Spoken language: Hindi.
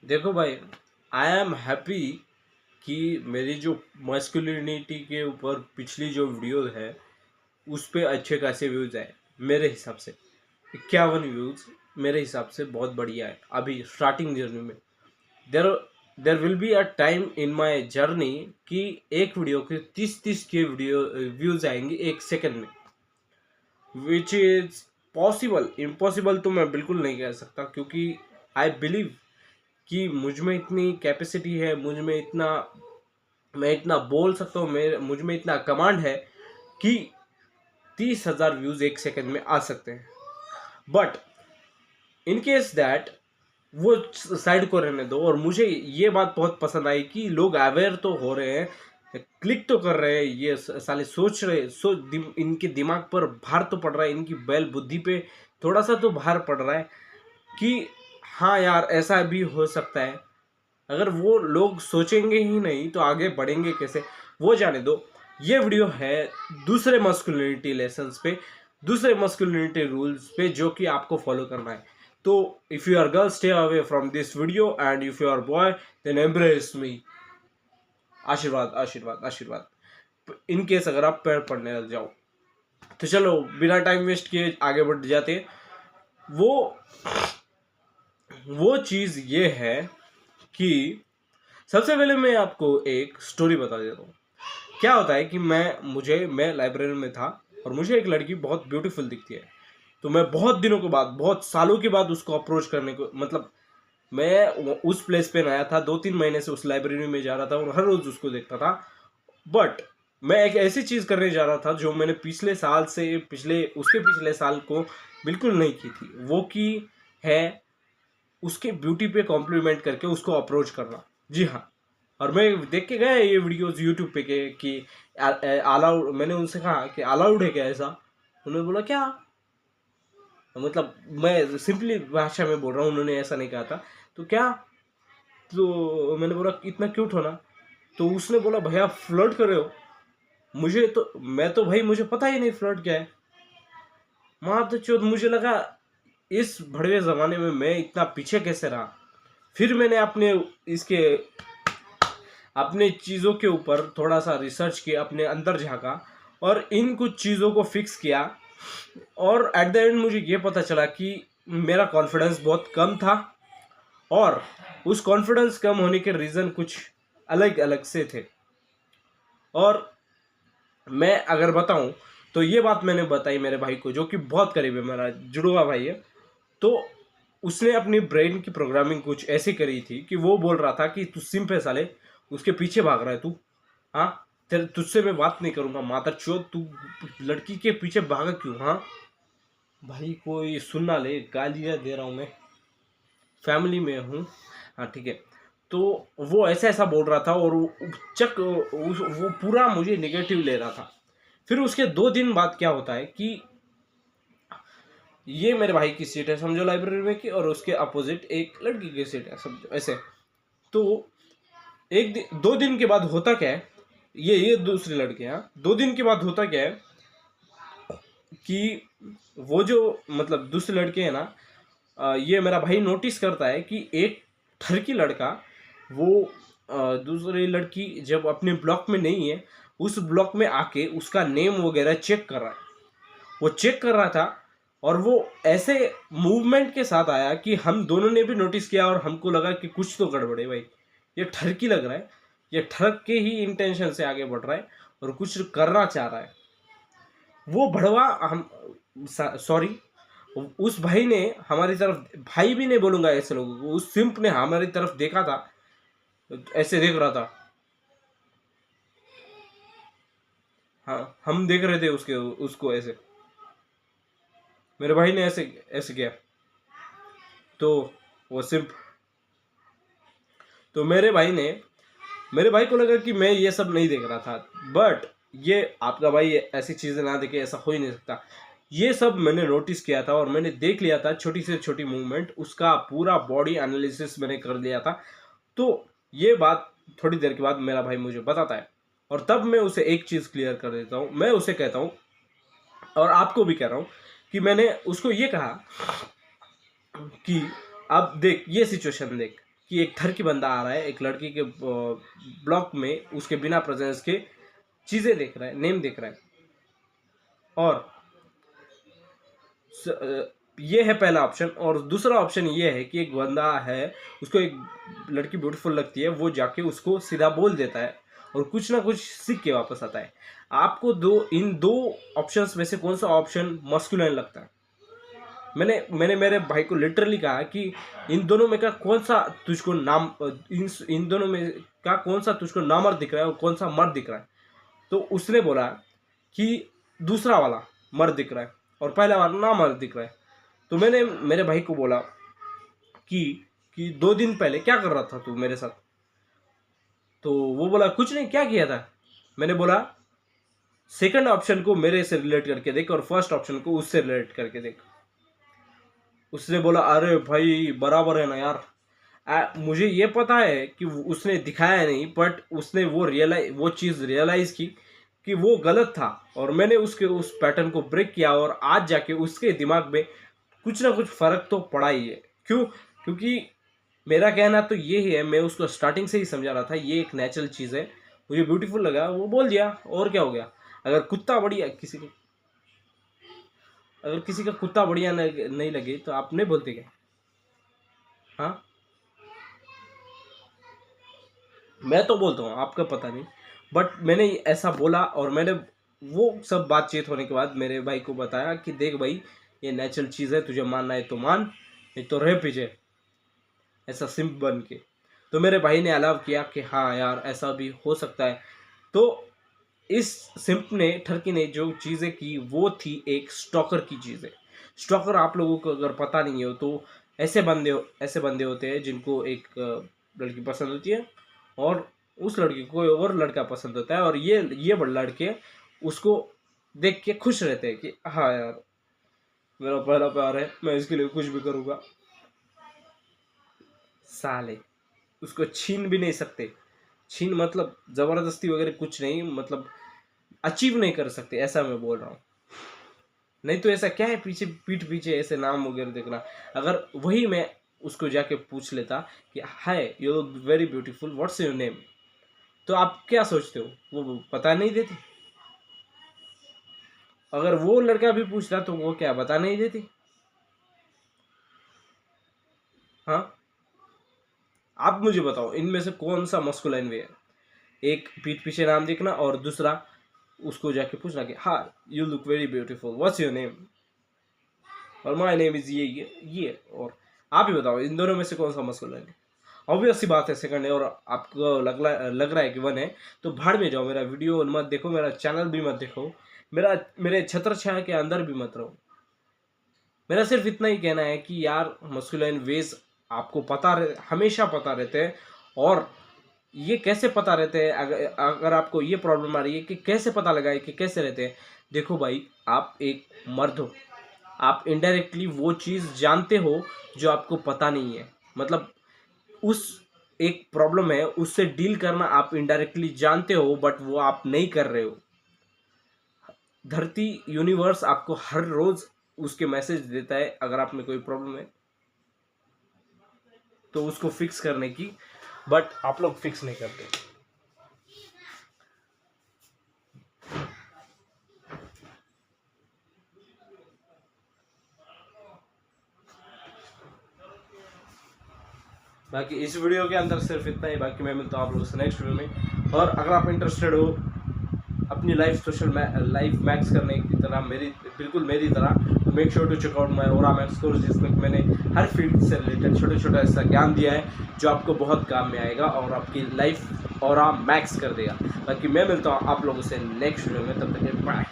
देखो भाई, आई एम हैप्पी कि मेरी जो मस्कुलिनिटी के ऊपर पिछली जो वीडियो है उस पे अच्छे खासे व्यूज़ आए। मेरे हिसाब से 51 व्यूज़ मेरे हिसाब से बहुत बढ़िया है अभी स्टार्टिंग जर्नी में। There there will be a time in my journey कि एक वीडियो के 30-30 के वीडियो व्यूज़ आएंगे एक सेकंड में, विच इज़ पॉसिबल। इम्पॉसिबल तो मैं बिल्कुल नहीं कह सकता, क्योंकि आई बिलीव कि मुझ में इतनी कैपेसिटी है, मैं इतना बोल सकता हूँ, मुझ में इतना कमांड है कि 30,000 व्यूज़ एक सेकंड में आ सकते हैं। बट इन केस दैट वो साइड को रहने दो, और मुझे ये बात बहुत पसंद आई कि लोग अवेयर तो हो रहे हैं, क्लिक तो कर रहे हैं, ये साले सोच रहे इनके दिमाग पर भार तो पड़ रहा है, इनकी बैल बुद्धि पे थोड़ा सा तो भार पड़ रहा है कि हाँ यार ऐसा भी हो सकता है। अगर वो लोग सोचेंगे ही नहीं तो आगे बढ़ेंगे कैसे, वो जाने दो। ये वीडियो है दूसरे मस्कुलिनिटी लेसन्स पे, दूसरे मस्कुलिनिटी रूल्स पे जो कि आपको फॉलो करना है। तो if you are girl, stay away from this video, and if you are boy, then embrace me. आशीर्वाद आशीर्वाद आशीर्वाद। इन केस अगर आप पैर पड़ने लग जाओ तो चलो बिना टाइम वेस्ट किए आगे बढ़ जाते हैं। वो चीज़ ये है कि सबसे पहले मैं आपको एक स्टोरी बता देता हूँ। क्या होता है कि मैं लाइब्रेरी में था और मुझे एक लड़की बहुत ब्यूटीफुल दिखती है। तो मैं बहुत दिनों के बाद, बहुत सालों के बाद उसको अप्रोच करने को, मतलब मैं उस प्लेस पे नया था, 2-3 महीने से उस लाइब्रेरी में जा रहा था और हर रोज उसको देखता था। बट मैं एक ऐसी चीज़ करने जा रहा था जो मैंने पिछले साल से उसके पिछले साल को बिल्कुल नहीं की थी। वो की है उसके ब्यूटी पे कॉम्प्लीमेंट करके उसको अप्रोच करना। जी हाँ। और मैं देख के गया ये वीडियोस यूट्यूब पे के कि अलाउड, मैंने उनसे कहा कि अलाउड है क्या ऐसा। उन्होंने बोला क्या, मतलब मैं सिंपली भाषा में बोल रहा हूँ, उन्होंने ऐसा नहीं कहा था। तो क्या, तो मैंने बोला इतना क्यूट होना। तो उसने बोला भैया फ्लर्ट कर रहे हो। मैं तो भाई मुझे पता ही नहीं फ्लर्ट क्या है। माँ तो चोद, मुझे लगा इस भड़वे ज़माने में मैं इतना पीछे कैसे रहा। फिर मैंने इसके अपने चीज़ों के ऊपर थोड़ा सा रिसर्च किया, अपने अंदर झांका और इन कुछ चीज़ों को फिक्स किया। और एट द एंड मुझे ये पता चला कि मेरा कॉन्फिडेंस बहुत कम था, और उस कॉन्फिडेंस कम होने के रीज़न कुछ अलग अलग से थे। और मैं अगर बताऊं तो ये बात मैंने बताई मेरे भाई को, जो कि बहुत करीब है, मेरा जुड़वा भाई है। तो उसने अपनी ब्रेन की प्रोग्रामिंग कुछ ऐसी करी थी कि वो बोल रहा था कि तू सिम पे साले उसके पीछे भाग रहा है तू। हाँ, तेरे तुझसे मैं बात नहीं करूंगा माता चोद, तू लड़की के पीछे भागा क्यों। हाँ भाई, कोई सुनना ले, गालियाँ दे रहा हूँ मैं, फैमिली में हूँ। हाँ ठीक है। तो वो ऐसा ऐसा बोल रहा था और वो पूरा मुझे नेगेटिव ले रहा था। फिर उसके 2 दिन बाद क्या होता है कि ये मेरे भाई की सीट है समझो लाइब्रेरी में की, और उसके अपोजिट एक लड़की की सीट है समझो ऐसे। तो 2 दिन के बाद होता क्या है, ये दूसरे लड़के हैं। 2 दिन के बाद होता क्या है कि वो जो, मतलब दूसरे लड़के हैं ना, ये मेरा भाई नोटिस करता है कि एक ठरकी लड़का वो दूसरी लड़की जब अपने ब्लॉक में नहीं है उस ब्लॉक में आके उसका नेम वगैरह चेक कर रहा है। वो चेक कर रहा था और वो ऐसे मूवमेंट के साथ आया कि हम दोनों ने भी नोटिस किया और हमको लगा कि कुछ तो गड़बड़ है भाई, ये ठरकी लग रहा है, ये ठरक के ही इंटेंशन से आगे बढ़ रहा है और कुछ करना चाह रहा है। वो भड़वा हम, सॉरी, उस भाई ने हमारी तरफ, भाई भी नहीं बोलूंगा ऐसे लोगों को, उस सिंप ने हमारी तरफ देखा था, ऐसे देख रहा था। हाँ, हम देख रहे थे उसको ऐसे, मेरे भाई ने ऐसे ऐसे किया। तो वो सिंप, तो मेरे भाई को लगा कि मैं ये सब नहीं देख रहा था। बट ये आपका भाई ऐसी चीज़ें ना देखे, ऐसा हो ही नहीं सकता। ये सब मैंने नोटिस किया था और मैंने देख लिया था, छोटी से छोटी मूवमेंट, उसका पूरा बॉडी एनालिसिस मैंने कर लिया था। तो ये बात थोड़ी देर के बाद मेरा भाई मुझे बताता है, और तब मैं उसे एक चीज़ क्लियर कर देता हूँ। मैं उसे कहता हूँ और आपको भी कह रहा हूँ कि मैंने उसको ये कहा कि अब देख, ये सिचुएशन देख, कि एक ठरकी बंदा आ रहा है, एक लड़की के ब्लॉक में उसके बिना प्रेजेंस के चीज़ें देख रहा है, नेम देख रहा है। और ये है पहला ऑप्शन। और दूसरा ऑप्शन ये है कि एक बंदा है, उसको एक लड़की ब्यूटीफुल लगती है, वो जाके उसको सीधा बोल देता है और कुछ ना कुछ सीख के वापस आता है। आपको इन दो ऑप्शंस में से कौन सा ऑप्शन मस्कुलाइन लगता है? मैंने मेरे भाई को लिटरली कहा कि इन दोनों में का कौन सा तुझको इन दोनों में का कौन सा तुझको नामर्द दिख रहा है और कौन सा मर्द दिख रहा है? तो उसने बोला कि दूसरा वाला मर्द दिख रहा है और पहला वाला नामर्द दिख रहा है। तो मैंने मेरे भाई को बोला कि 2 दिन पहले क्या कर रहा था तू मेरे साथ? तो वो बोला कुछ नहीं, क्या किया था? मैंने बोला सेकंड ऑप्शन को मेरे से रिलेट करके देख और फर्स्ट ऑप्शन को उससे रिलेट करके देख। उसने बोला अरे भाई बराबर है ना यार। मुझे ये पता है कि उसने दिखाया नहीं, बट उसने वो चीज़ रियलाइज की कि वो गलत था और मैंने उसके उस पैटर्न को ब्रेक किया और आज जाके उसके दिमाग में कुछ ना कुछ फ़र्क तो पड़ा ही है। क्यों? क्योंकि मेरा कहना तो ये ही है, मैं उसको स्टार्टिंग से ही समझा रहा था ये एक नेचुरल चीज़ है, मुझे ब्यूटीफुल लगा, वो बोल दिया और क्या हो गया। अगर किसी का कुत्ता बढ़िया नहीं लगे तो आप नहीं बोलते क्या? हाँ, मैं तो बोलता हूँ, आपका पता नहीं, बट मैंने ऐसा बोला और मैंने वो सब बातचीत होने के बाद मेरे भाई को बताया कि देख भाई ये नेचुरल चीज़ है, तुझे मानना है तो मान, नहीं तो रह पीछे ऐसा सिंप बन के। तो मेरे भाई ने अलाउ किया कि हाँ यार ऐसा भी हो सकता है। तो इस सिंप ने, ठरकी ने जो चीज़ें की वो थी एक स्टॉकर की चीज़ें। स्टॉकर आप लोगों को अगर पता नहीं हो तो ऐसे बंदे होते हैं जिनको एक लड़की पसंद होती है और उस लड़की को कोई और लड़का पसंद होता है और ये बड़े लड़के उसको देख के खुश रहते हैं कि हाँ यार मेरा पहला प्यार है, मैं इसके लिए कुछ भी करूँगा। साले उसको छीन भी नहीं सकते। छीन मतलब ज़बरदस्ती वगैरह कुछ नहीं, मतलब अचीव नहीं कर सकते, ऐसा मैं बोल रहा हूँ। नहीं तो ऐसा क्या है पीठ पीछे ऐसे नाम वगैरह देखना। अगर वही मैं उसको जाके पूछ लेता कि hi you look very beautiful, what's your name, तो आप क्या सोचते हो वो पता नहीं देती? अगर वो लड़का भी पूछता तो वो क्या बता नहीं देती? हाँ, आप मुझे बताओ इनमें से कौन सा मस्कुलाइन वे है? एक पीठ पीछे नाम देखना और दूसरा उसको जाके पूछना कि हाँ you look very beautiful, what's your name, और माय नेम इज ये। और आप ही बताओ इन दोनों में से कौन सा मस्कुलाइन है? ऑब्वियस सी बात है सेकंड है। और आपको लग रहा है कि वन है तो भाड़ में जाओ, मेरा वीडियो मत देखो, मेरा चैनल भी मत देखो, मेरे छत्र छाया के अंदर भी मत रहो। मेरा सिर्फ इतना ही कहना है कि यार मस्कुलाइन वेज आपको हमेशा पता रहते हैं। और ये कैसे पता रहते हैं? अगर आपको ये प्रॉब्लम आ रही है कि कैसे पता लगाए कि कैसे रहते हैं, देखो भाई आप एक मर्द हो, आप इनडायरेक्टली वो चीज़ जानते हो जो आपको पता नहीं है। मतलब उस एक प्रॉब्लम है, उससे डील करना आप इनडायरेक्टली जानते हो बट वो आप नहीं कर रहे हो। धरती यूनिवर्स आपको हर रोज उसके मैसेज देता है अगर आप में कोई प्रॉब्लम है तो उसको फिक्स करने की, बट आप लोग फिक्स नहीं करते। बाकी इस वीडियो के अंदर सिर्फ इतना ही, बाकी मैं मिलता हूँ आप लोगों से नेक्स्ट वीडियो में। और अगर आप इंटरेस्टेड हो अपनी लाइफ मैक्स करने की तरह बिल्कुल मेरी तरह, तो make sure to check out my aura max course, जिसमें मैंने हर फील्ड से रिलेटेड छोटा ऐसा ज्ञान दिया है जो आपको बहुत काम में आएगा और आपकी लाइफ ओरा मैक्स कर देगा। बाकी मैं मिलता हूँ आप लोगों से नेक्स्ट वीडियो में, तब तक बाय।